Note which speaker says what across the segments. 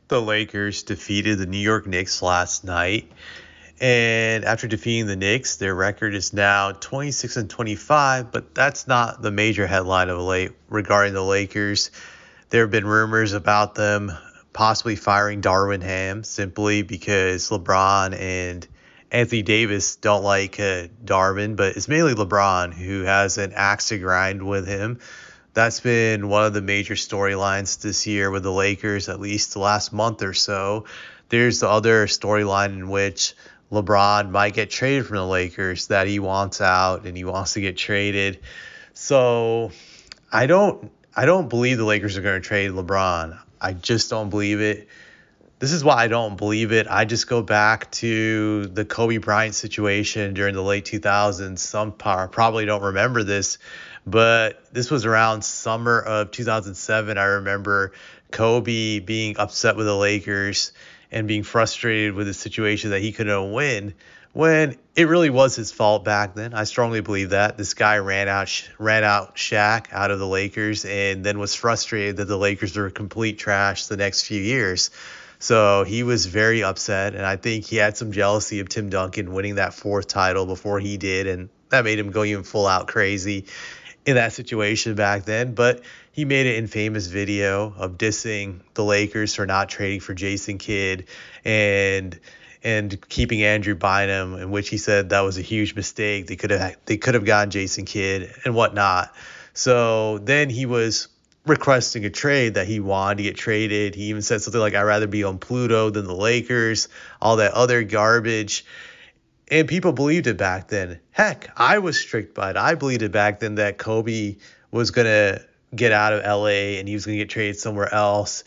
Speaker 1: The Lakers defeated the New York Knicks last night. And after defeating the Knicks, their record is now 26 and 25, but that's not the major headline of late regarding the Lakers. There have been rumors about them possibly firing Darvin Ham simply because LeBron and Anthony Davis don't like Darvin, but it's mainly LeBron who has an axe to grind with him. That's been one of the major storylines this year with the Lakers, at least the last month or so. There's the other storyline in which LeBron might get traded from the Lakers, that he wants out and he wants to get traded. So I don't believe the Lakers are going to trade LeBron. I just don't believe it. This is why I don't believe it. I just go back to the Kobe Bryant situation during the late 2000s. Some probably don't remember this, but this was around summer of 2007. I remember Kobe being upset with the Lakers and being frustrated with the situation that he couldn't win when it really was his fault back then. I strongly believe that. This guy ran out Shaq out of the Lakers and then was frustrated that the Lakers were complete trash the next few years. So he was very upset, and I think he had some jealousy of Tim Duncan winning that fourth title before he did, and that made him go even full out crazy in that situation back then. But he made an infamous video of dissing the Lakers for not trading for Jason Kidd and keeping Andrew Bynum, in which he said that was a huge mistake. They could have gotten Jason Kidd and whatnot. So then he was requesting a trade, that he wanted to get traded. He even said something like, "I'd rather be on Pluto than the Lakers," all that other garbage. And people believed it back then. Heck, I was strict by it. I believed it back then that Kobe was going to get out of LA and he was going to get traded somewhere else.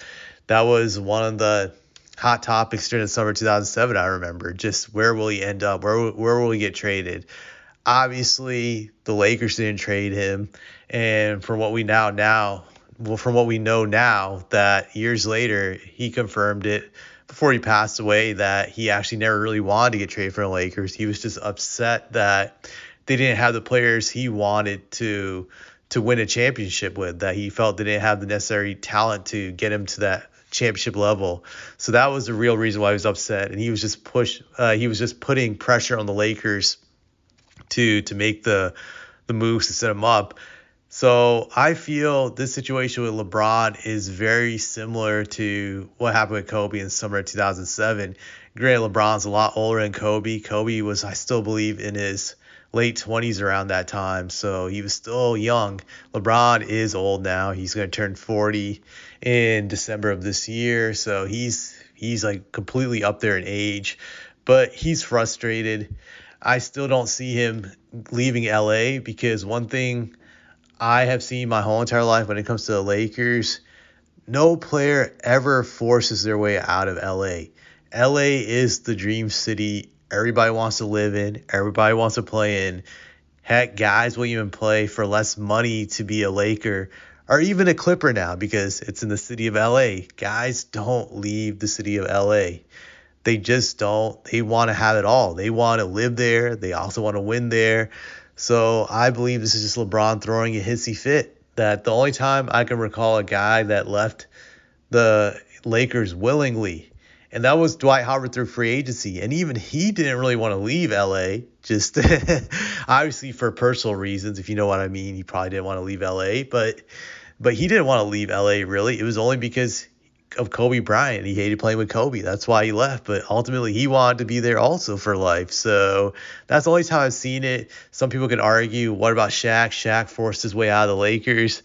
Speaker 1: That was one of the hot topics during the summer of 2007, I remember. Just where will he end up? Where will he get traded? Obviously, the Lakers didn't trade him. And from what we know now, that years later, he confirmed it before he passed away, that he actually never really wanted to get traded from the Lakers. He was just upset that they didn't have the players he wanted to win a championship with, that he felt they didn't have the necessary talent to get him to that championship level. So that was the real reason why he was upset, and he was just putting pressure on the Lakers to make the moves to set him up. So I feel this situation with LeBron is very similar to what happened with Kobe in summer of 2007. Granted, LeBron's a lot older than Kobe. Kobe was, I still believe, in his late 20s around that time, so he was still young. LeBron is old now. He's going to turn 40 in December of this year, so he's like completely up there in age, but he's frustrated. I still don't see him leaving LA, because one thing I have seen my whole entire life when it comes to the Lakers, no player ever forces their way out of LA. LA is the dream city everybody wants to live in, everybody wants to play in. Heck, guys will even play for less money to be a Laker or even a Clipper now because it's in the city of LA. Guys don't leave the city of LA. They just don't. They want to have it all. They want to live there. They also want to win there. So I believe this is just LeBron throwing a hissy fit. That the only time I can recall a guy that left the Lakers willingly, and that was Dwight Howard through free agency. And even he didn't really want to leave LA, just obviously for personal reasons, if you know what I mean. He probably didn't want to leave LA, but he didn't want to leave LA really. It was only because of Kobe Bryant. He hated playing with Kobe. That's why he left. But ultimately, he wanted to be there also for life. So that's always how I've seen it. Some people can argue, what about Shaq? Shaq forced his way out of the Lakers.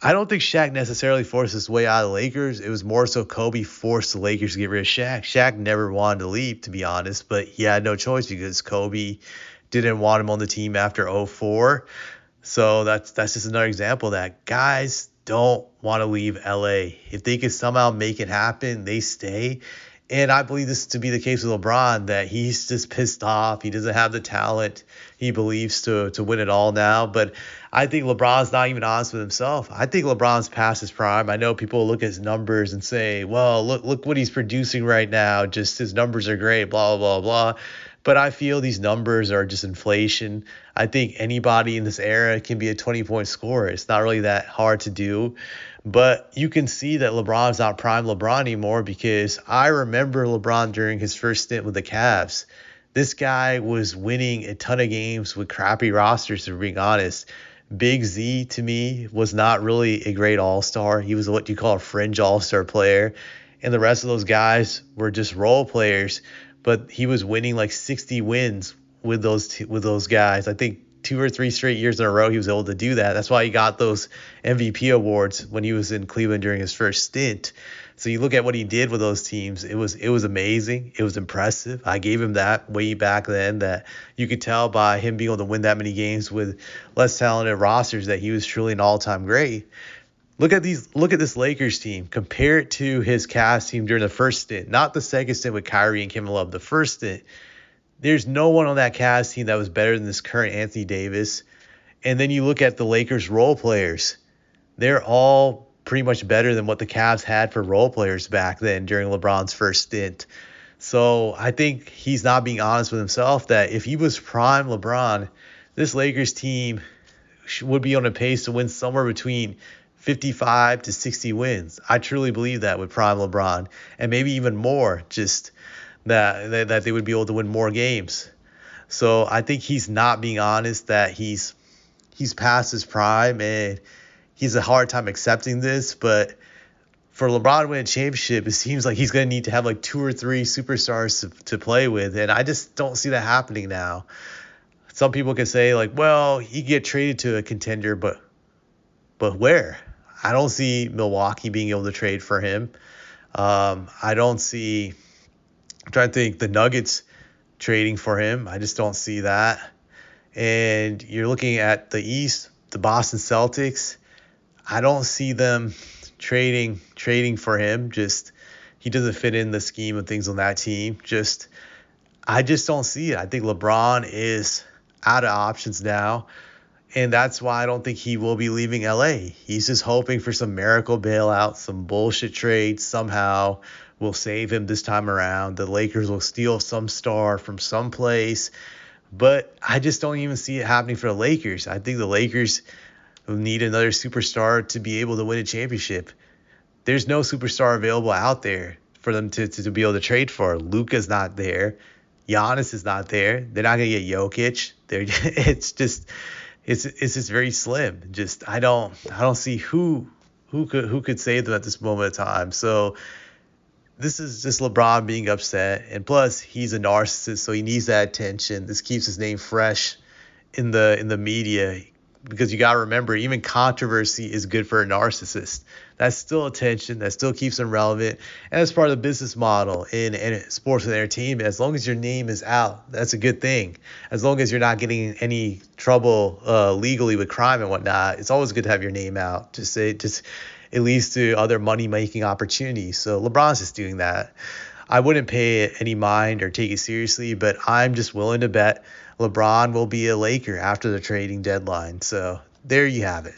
Speaker 1: I don't think Shaq necessarily forced his way out of the Lakers. It was more so Kobe forced the Lakers to get rid of Shaq. Shaq never wanted to leave, to be honest, but he had no choice because Kobe didn't want him on the team after '04. So that's just another example of that guys don't want to leave LA. If they can somehow make it happen, they stay. And I believe this to be the case with LeBron, that he's just pissed off. He doesn't have the talent he believes to win it all now. But I think LeBron's not even honest with himself. I think LeBron's past his prime. I know people look at his numbers and say, well, look what he's producing right now. Just his numbers are great, blah, blah, blah, blah. But I feel these numbers are just inflation. I think anybody in this era can be a 20-point scorer. It's not really that hard to do. But you can see that LeBron's not prime LeBron anymore, because I remember LeBron during his first stint with the Cavs. This guy was winning a ton of games with crappy rosters, to being honest. Big Z, to me, was not really a great all-star. He was what you call a fringe all-star player. And the rest of those guys were just role players. But he was winning like 60 wins with those guys. I think 2 or 3 straight years in a row he was able to do that. That's why he got those MVP awards when he was in Cleveland during his first stint. So you look at what he did with those teams, it was amazing. It was impressive. I gave him that way back then, that you could tell by him being able to win that many games with less talented rosters that he was truly an all-time great. Look at this Lakers team. Compare it to his Cavs team during the first stint, not the second stint with Kyrie and Kevin Love. The first stint, there's no one on that Cavs team that was better than this current Anthony Davis. And then you look at the Lakers role players. They're all pretty much better than what the Cavs had for role players back then during LeBron's first stint. So I think he's not being honest with himself, that if he was prime LeBron, this Lakers team would be on a pace to win somewhere between 55 to 60 wins. I truly believe that with prime LeBron, and maybe even more, just that they would be able to win more games. So I think he's not being honest, that he's past his prime, and he's a hard time accepting this. But for LeBron to win a championship, it seems like he's going to need to have like 2 or 3 superstars to play with, and I just don't see that happening now. Some people can say like, well, he could get traded to a contender, but where? I don't see Milwaukee being able to trade for him. I don't see, I'm trying to think, the Nuggets trading for him. I just don't see that. And you're looking at the East, the Boston Celtics. I don't see them trading for him. Just, he doesn't fit in the scheme of things on that team. I just don't see it. I think LeBron is out of options now. And that's why I don't think he will be leaving LA. He's just hoping for some miracle bailout, some bullshit trade somehow will save him this time around. The Lakers will steal some star from someplace. But I just don't even see it happening for the Lakers. I think the Lakers need another superstar to be able to win a championship. There's no superstar available out there for them to be able to trade for. Luka's not there. Giannis is not there. They're not going to get Jokic. It's just very slim. Just I don't see who could save them at this moment of time. So this is just LeBron being upset, and plus he's a narcissist, so he needs that attention. This keeps his name fresh in the media, because you got to remember, even controversy is good for a narcissist. That's still attention. That still keeps him relevant. And that's part of the business model in sports and entertainment. As long as your name is out, that's a good thing. As long as you're not getting any trouble legally with crime and whatnot, it's always good to have your name out. Just it leads to other money-making opportunities. So LeBron's just doing that. I wouldn't pay it any mind or take it seriously, but I'm just willing to bet LeBron will be a Laker after the trading deadline. So there you have it.